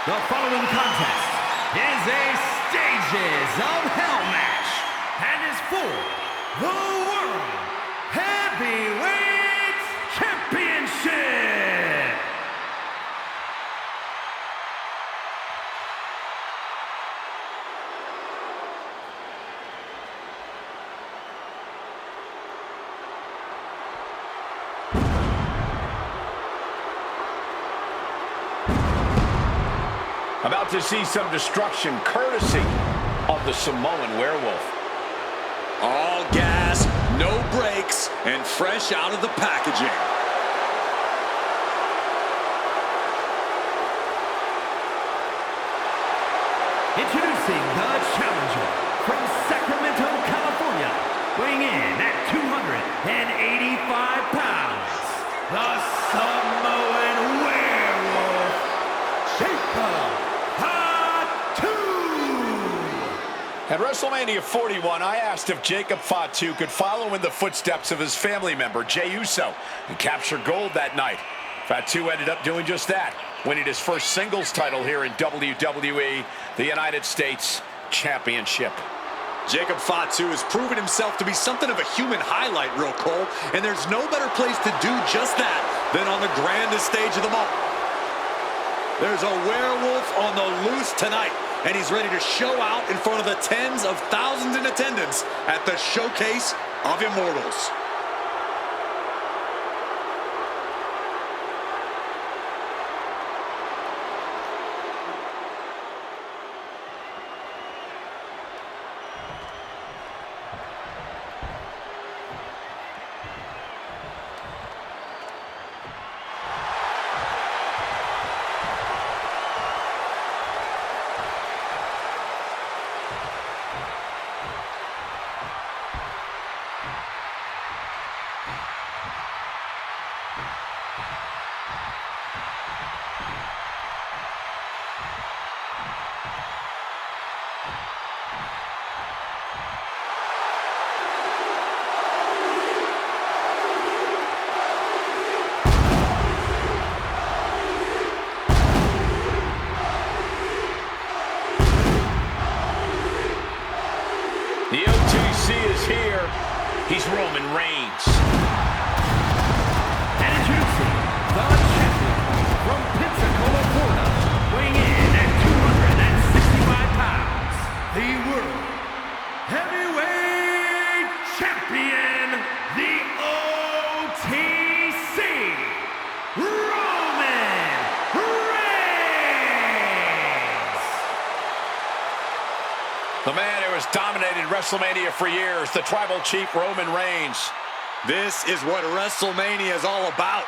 The following contest is a Stages of Hell match and is for the World Heavyweight Championship. About to see some destruction courtesy of the Samoan Werewolf. All gas, no brakes, and fresh out of the packaging. Introducing the challenger from Sacramento, California, weighing in at 285 pounds, the Samoan Werewolf, Jacob Fatu. At WrestleMania 41, I asked if Jacob Fatu could follow in the footsteps of his family member, Jey Uso, and capture gold that night. Fatu ended up doing just that, winning his first singles title here in WWE, the United States Championship. Jacob Fatu has proven himself to be something of a human highlight, Real Cole, and there's no better place to do just that than on the grandest stage of them all. There's a werewolf on the loose tonight, and he's ready to show out in front of the tens of thousands in attendance at the Showcase of Immortals. The OTC is here. He's Roman Reigns. And introducing the champion from Pensacola, Florida, weighing in at 265 pounds, the World Heavyweight Champion, the OTC, Roman Reigns. The man who has dominated WrestleMania for years, the Tribal Chief Roman Reigns. This is what WrestleMania is all about.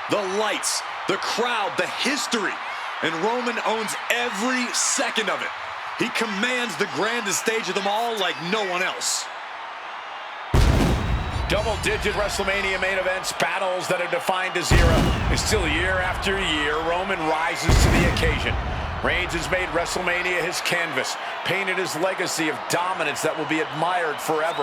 The lights, the crowd, the history. And Roman owns every second of it. He commands the grandest stage of them all like no one else. Double-digit WrestleMania main events, battles that have defined his era. And still year after year, Roman rises to the occasion. Reigns has made WrestleMania his canvas, painted his legacy of dominance that will be admired forever.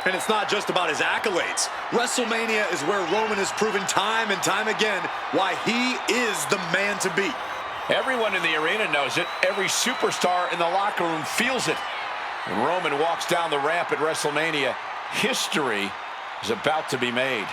And it's not just about his accolades. WrestleMania is where Roman has proven time and time again why he is the man to beat. Everyone in the arena knows it. Every superstar in the locker room feels it. When Roman walks down the ramp at WrestleMania, history is about to be made.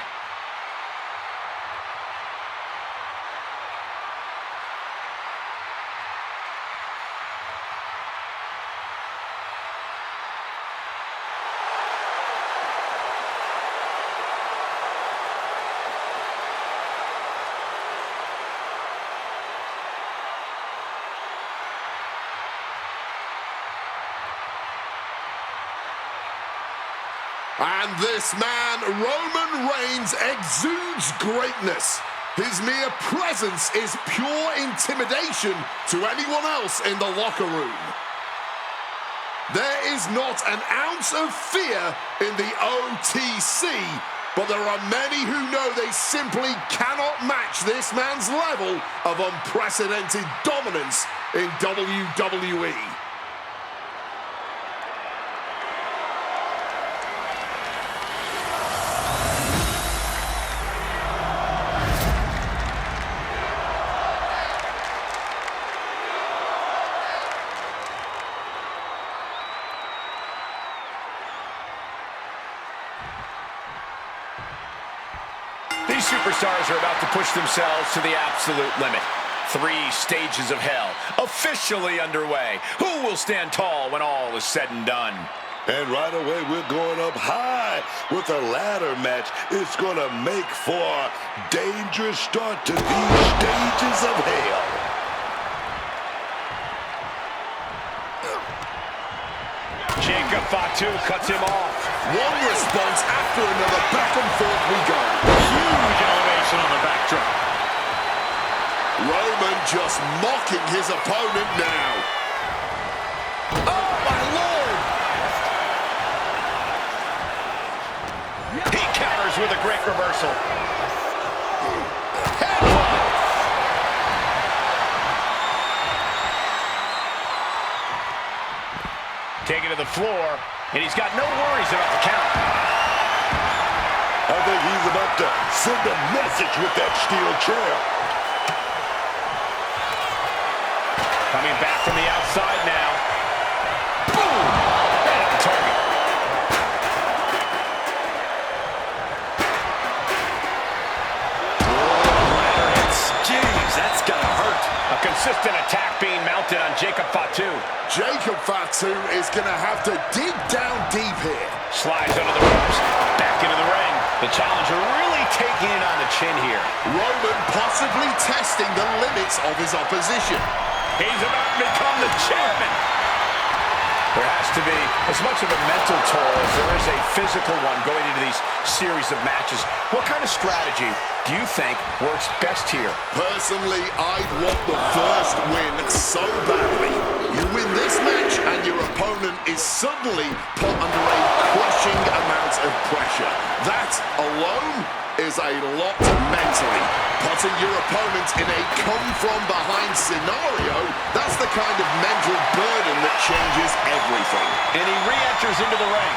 And this man, Roman Reigns, exudes greatness. His mere presence is pure intimidation to anyone else in the locker room. There is not an ounce of fear in the OTC, but there are many who know they simply cannot match this man's level of unprecedented dominance in WWE. superstars are about to push themselves to the absolute limit. 3 stages of hell officially underway. Who will stand tall when all is said and done? And right away, we're going up high with a ladder match. It's going to make for a dangerous start to these stages of hell. Jacob Fatu cuts him off. One response after another, back and forth we go. Huge elevation on the backdrop. Roman just mocking his opponent now. Oh, my Lord! He counters with a great reversal. Taken to the floor, and he's got no worries about the count. I think he's about to send a message with that steel chair. Coming back from the outside now. Boom! Right at the target. Ladder hits. Jeez, that's gotta hurt. A consistent attack being mounted on Jacob Fatu. Jacob Fatu is going to have to dig down deep here. Slides under the ropes. Back into the ring. The challenger really taking it on the chin here. Roman possibly testing the limits of his opposition. He's about to become the chairman. There has to be as much of a mental toll as there is a physical one going into these series of matches. What kind of strategy do you think works best here? Personally, I'd want the first win so badly. You win this match and your opponent is suddenly put under a crushing amount of pressure. That alone is a lot mentally. Putting your opponent in a come-from-behind scenario, that's the kind of mental burden that changes everything. And he re-enters into the ring.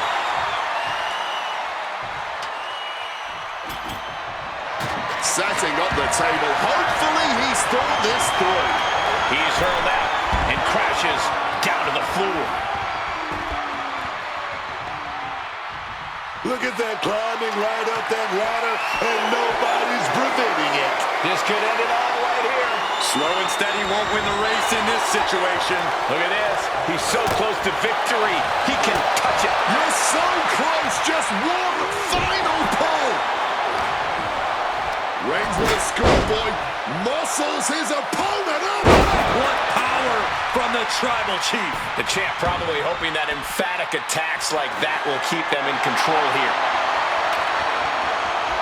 Setting up the table. Hopefully he's thought this through. He's hurled out and crashes down to the floor. Look at that, climbing right up that ladder, and nobody's preventing it. This could end it all right here. Slow and steady won't win the race in this situation. Look at this. He's so close to victory. He can touch it. You're so close. Just one final pull. Reigns with a schoolboy. Muscles his opponent up. What power from the Tribal Chief. The champ probably hoping that emphatic attacks like that will keep them in control here.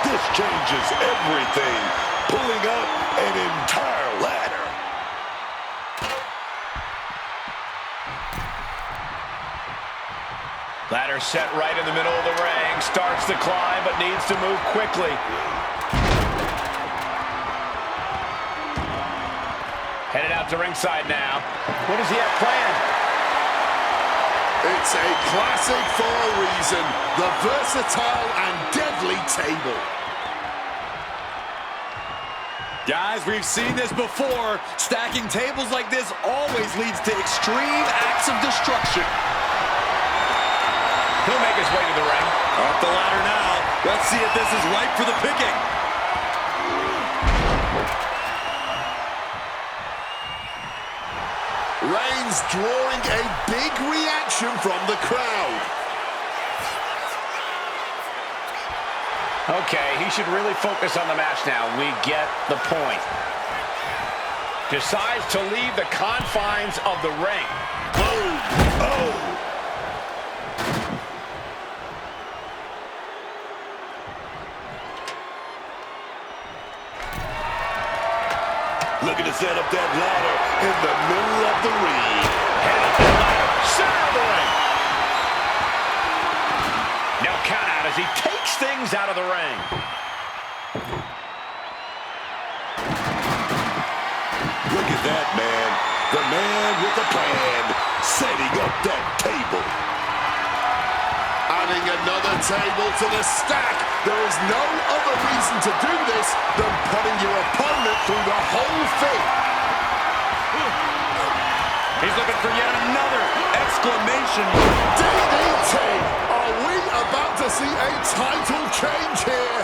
This changes everything, pulling up an entire ladder. Ladder set right in the middle of the ring. Starts to climb, but needs to move quickly. Headed out to ringside now. What does he have planned? It's a classic for a reason. The versatile and deadly table. Guys, we've seen this before. Stacking tables like this always leads to extreme acts of destruction. He'll make his way to the ring. Up the ladder now. Let's see if this is ripe for the picking. Reigns drawing a big reaction from the crowd. Okay, he should really focus on the match now. We get the point. Decides to leave the confines of the ring. Boom! Oh! Looking to set up that ladder in the middle of the ring. Head up the ladder, center of the ring. No count out as he takes things out of the ring. Look at that, man. The man with the plan, setting up that table. Adding another table to the stack. There is no other reason to do this than putting your opponent through the whole thing. He's looking for yet another exclamation. DDT! Are we about to see a title change here?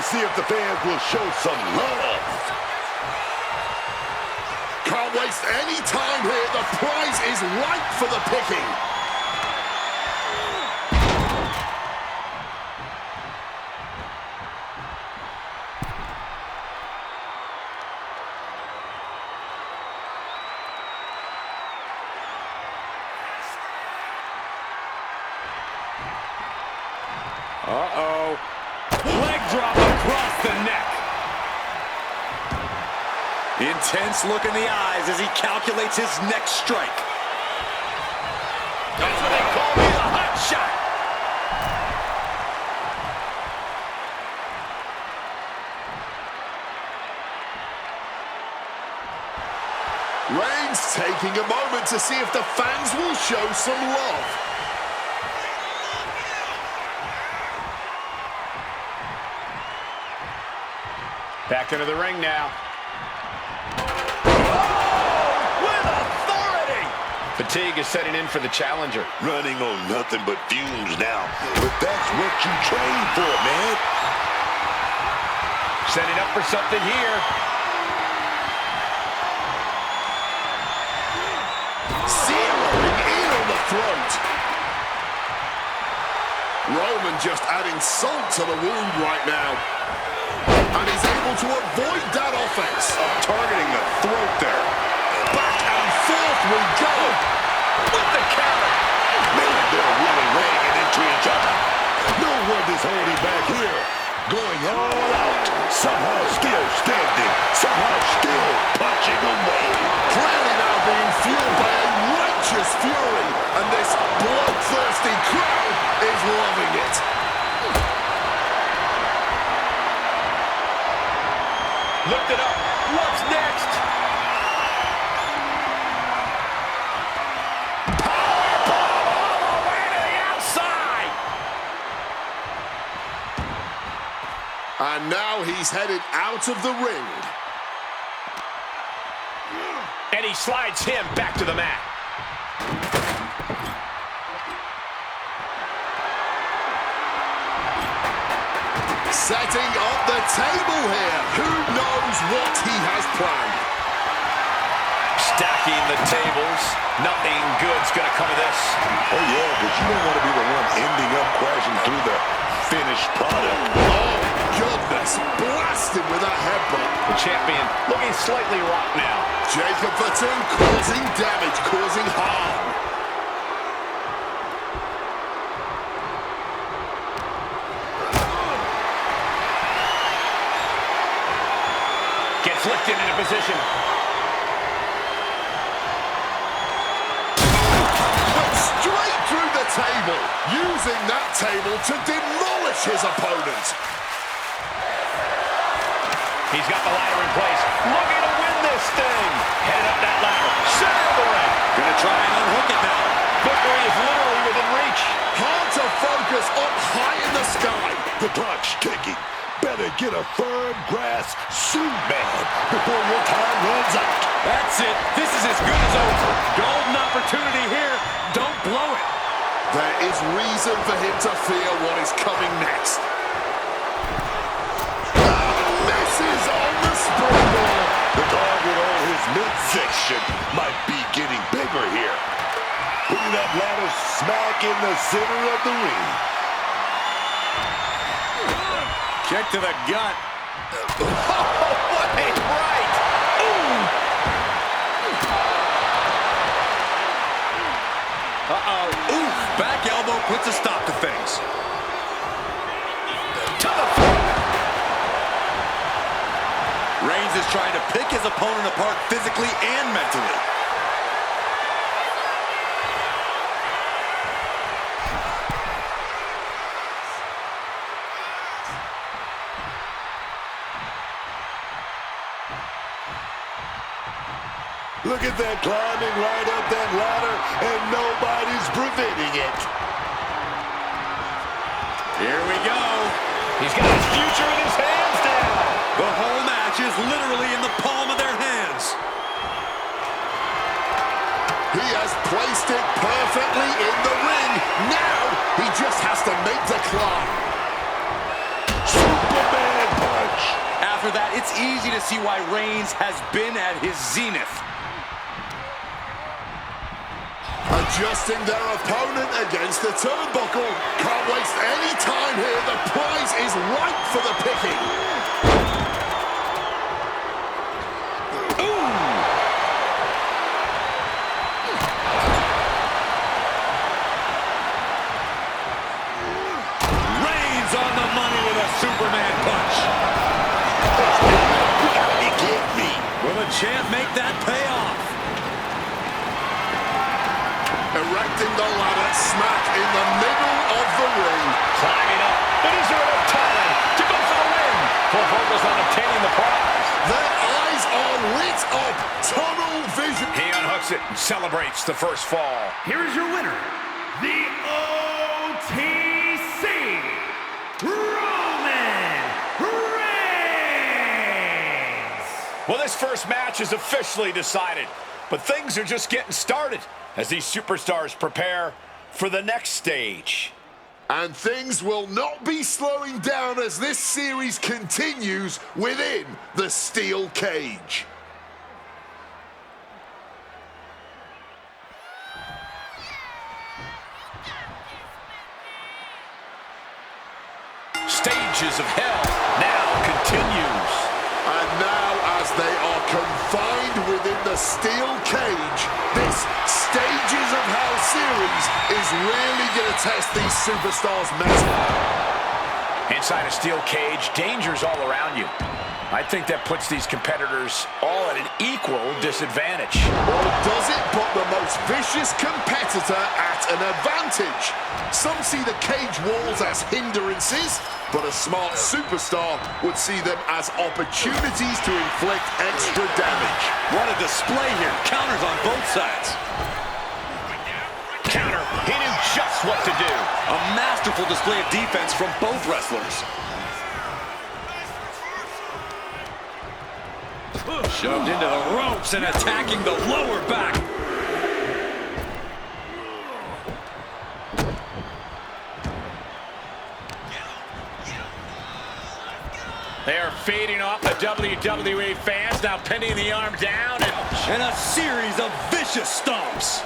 see if the fans will show some love. Can't waste any time here. The prize is ripe for the picking. Uh-oh. Leg drop across the neck. Intense look in the eyes as he calculates his next strike. That's what they call me, the hot shot. Reigns taking a moment to see if the fans will show some love. Back into the ring now. With authority. Fatigue is setting in for the challenger. Running on nothing but fumes now. But that's what you train for, man. Setting up for something here. Zeroing in on the throat. Roman just adding salt to the wound right now. And he's able to avoid that offense. Targeting the throat there. Back and forth we go. With the counter. Man, they're really laying it into each other. No one is holding back here. Going all out. Somehow still standing. Somehow still punching away. Clearly now being fueled by a righteous fury. And this bloodthirsty crowd is loving it. Lift it up. What's next? Powerbomb all the way to the outside. And now he's headed out of the ring. And he slides him back to the mat. Setting up the table here. Who knows what he has planned? Stacking the tables. Nothing good's gonna come of this. Oh, yeah, because you don't want to be the one ending up crashing through the finished product. Oh, goodness. Blasted with a headbutt. The champion looking slightly rocked now. Jacob Fatu causing damage, causing harm. Gets lifted into position. Straight through the table, using that table to demolish his opponent. He's got the ladder in place. Looking to win this thing. Headed up that ladder. Center of the ring. Gonna try and unhook it now. Victory is literally within reach. Hard to focus up high in the sky. The clock's ticking. Better get a firm grasp soon, man, before your time runs out. That's it. This is as good as over. Golden opportunity here. Don't blow it. There is reason for him to fear what is coming next. Misses on the springboard. The target on his midsection might be getting bigger here. Putting that ladder smack in the center of the ring. Kick to the gut. Oh, what a right. Uh-oh. Oof. Back elbow puts a stop to things. To the floor. Reigns is trying to pick his opponent apart physically and mentally. Look at that, climbing right up that ladder, and nobody's preventing it. Here we go. He's got his future in his hands now. The whole match is literally in the palm of their hands. He has placed it perfectly in the ring. Now he just has to make the climb. Superman after that, it's easy to see why Reigns has been at his zenith. Adjusting their opponent against the turnbuckle. Can't waste any time here. The prize is ripe for the picking. Reigns on the money with a Superman punch. You gotta be kidding me. Will the champ make that pay off? Erecting the ladder smack in the middle of the ring. Climbing up, but is there enough time to go for the win? Full focus on obtaining the prize. Their eyes are lit up. Tunnel vision. He unhooks it and celebrates the first fall. Here is your winner, the OTC, Roman Reigns. Well, this first match is officially decided, but things are just getting started as these superstars prepare for the next stage. And things will not be slowing down as this series continues within the steel cage. Stages of hell now continues. And now, as they are confined within the steel cage, this Stages of Hell series is really going to test these superstars' mettle. Inside a steel cage, danger's all around you. I think that puts these competitors all at an equal disadvantage. Or does it put the most vicious competitor at an advantage? Some see the cage walls as hindrances, but a smart superstar would see them as opportunities to inflict extra damage. What a display here. Counters on both sides. Counter. He knew just what to do. A masterful display of defense from both wrestlers. Shoved into the ropes and attacking the lower back. They are feeding off the WWE fans, now pinning the arm down And a series of vicious stomps.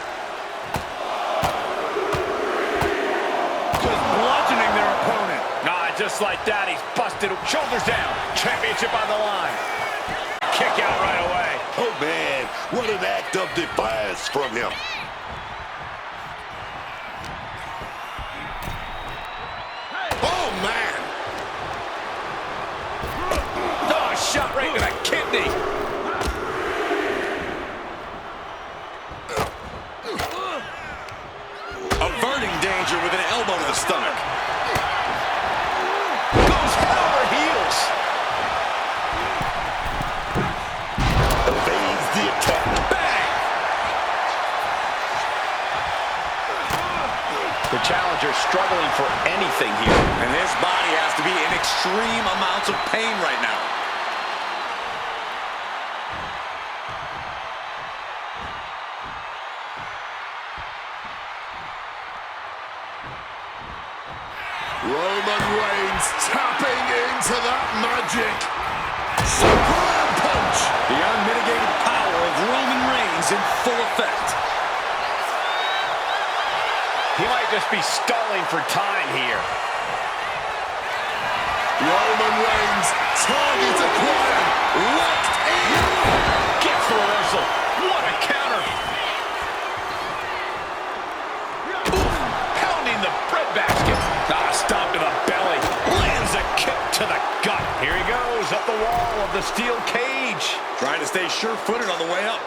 Just bludgeoning their opponent. just like that, he's busted. Shoulders down, championship on the line. Kick out right away. Oh, man, what an act of defiance from him. Oh, man. Oh, shot right to the kidney. Averting danger with an elbow to the stomach. Goes power heels. Evades the attack. Bang! The challenger struggling for anything here. And his body has to be in extreme amounts of pain right now. Roman Reigns tapping into that magic. Supreme punch. The unmitigated power of Roman Reigns in full effect. He might just be stalling for time here. Roman Reigns, target acquired, locked in. Gets the reversal. What a counter. Oof, pounding the breadbasket. Stomp to the belly. Lands a kick to the gut. Here he goes up the wall of the steel cage. Trying to stay sure-footed on the way up.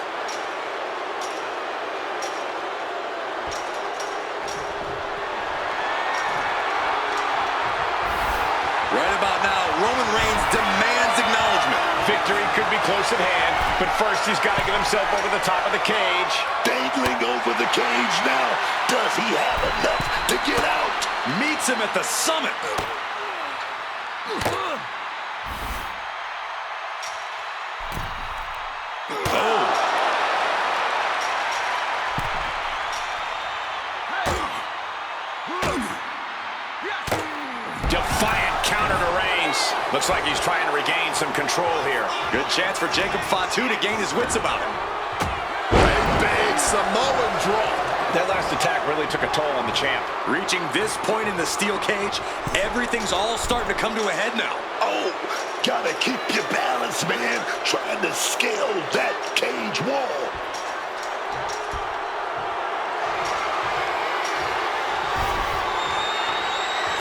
Right about now, Roman Reigns demands acknowledgement. Victory could be close at hand, but first he's got to get himself over the top of the cage. Dangling over the cage now. Does he have enough to get out? Meets him at the summit. Defiant counter to Reigns. Looks like he's trying to regain regain some control here. Good chance for Jacob Fatu to gain his wits about him. A big Samoan drop. That last attack really took a toll on the champ. Reaching this point in the steel cage, everything's all starting to come to a head now. Oh, gotta keep your balance, man. Trying to scale that cage wall.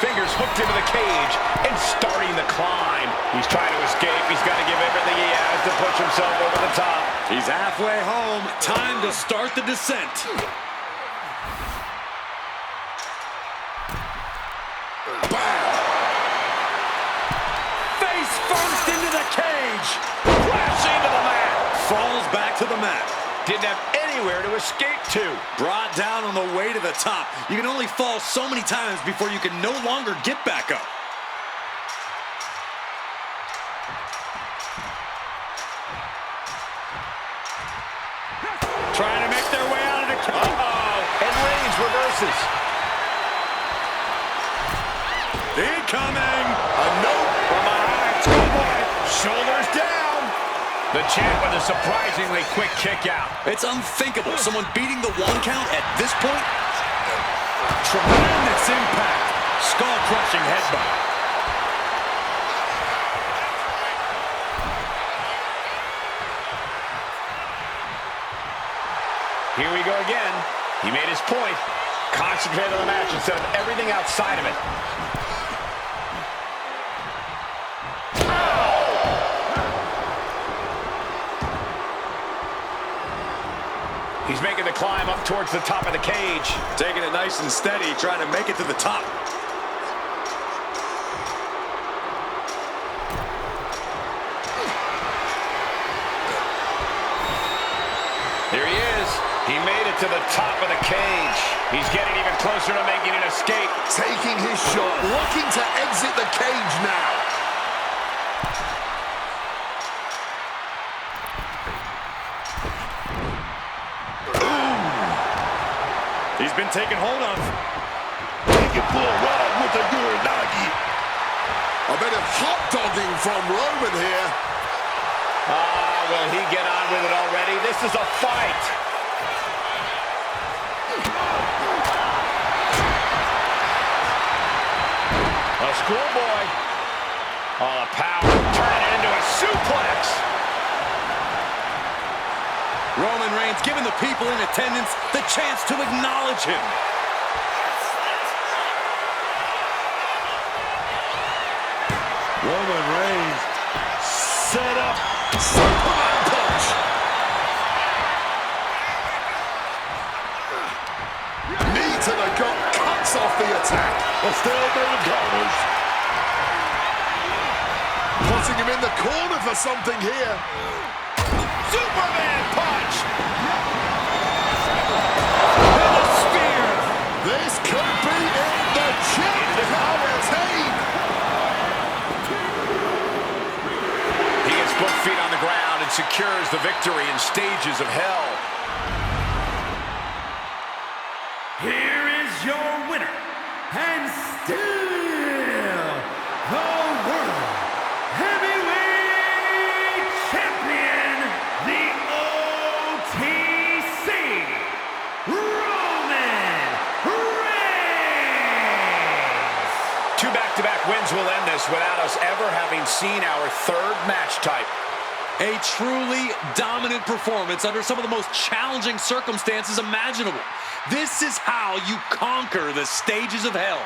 Fingers hooked into the cage and starting the climb. He's trying to escape. He's got to give everything he has to push himself over the top. He's halfway home. Time to start the descent. Face first into the cage. Crashing to the mat. Falls back to the mat. Didn't have anywhere to escape to. Brought down on the way to the top. You can only fall so many times before you can no longer get back up. Trying to make their way out of the cage. Uh-oh. And Reigns reverses. Incoming. A note from behind. Schoolboy. Shoulders down. The champ with a surprisingly quick kick out. It's unthinkable. Someone beating the 1 count at this point. Tremendous impact. Skull-crushing headbutt. Here we go again. He made his point. Concentrate on the match instead of everything outside of it. He's making the climb up towards the top of the cage. Taking it nice and steady, trying to make it to the top. There he is. He made it to the top of the cage. He's getting even closer to making an escape. Taking his shot, looking to exit the cage now. He's been taken hold of. Taking for a ride with a Uranagi. A bit of hot dogging from Roman here. Will he get on with it already? This is a fight. A schoolboy. All the power. Turning it into a suplex. Roman Reigns giving the people in attendance the chance to acknowledge him. Roman Reigns set up. Superman punch. Knee to the gut, cuts off the attack. A stalemate encounters. Putting him in the corner for something here. Superman punch. And a spear. This could be it. The champ can retain. He gets both feet on the ground and secures the victory in stages of hell. Here is your winner, and still the World Heavyweight Champion, the OTC, Roman Reigns. 2 back-to-back wins will end this without us ever having seen our 3rd match type. A truly dominant performance under some of the most challenging circumstances imaginable. This is how you conquer the stages of hell.